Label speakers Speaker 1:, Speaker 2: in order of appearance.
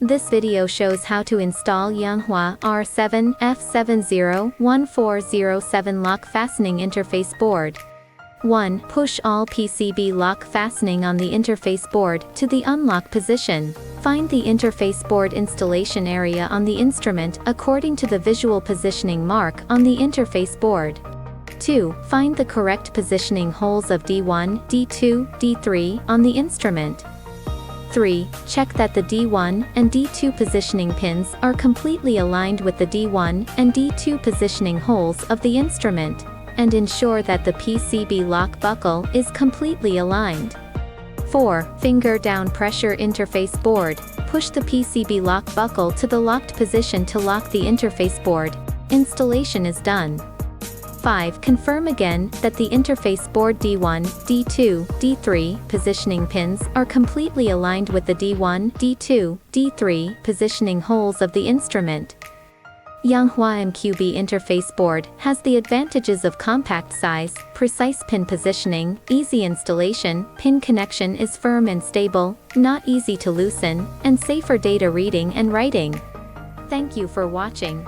Speaker 1: This video shows how to install Yanhua R7F701407 Lock Fastening Interface Board. 1. Push all PCB lock fastening on the interface board to the unlock position. Find the interface board installation area on the instrument according to the visual positioning mark on the interface board. 2. Find the correct positioning holes of D1, D2, D3 on the instrument. 3. Check that the D1 and D2 positioning pins are completely aligned with the D1 and D2 positioning holes of the instrument, and ensure that the PCB lock buckle is completely aligned. 4. Finger down pressure interface board. Push the PCB lock buckle to the locked position to lock the interface board. Installation is done. 5. Confirm again that the interface board D1, D2, D3 positioning pins are completely aligned with the D1, D2, D3 positioning holes of the instrument. Yanhua MQB Interface Board has the advantages of compact size, precise pin positioning, easy installation, pin connection is firm and stable, not easy to loosen, and safer data reading and writing. Thank you for watching.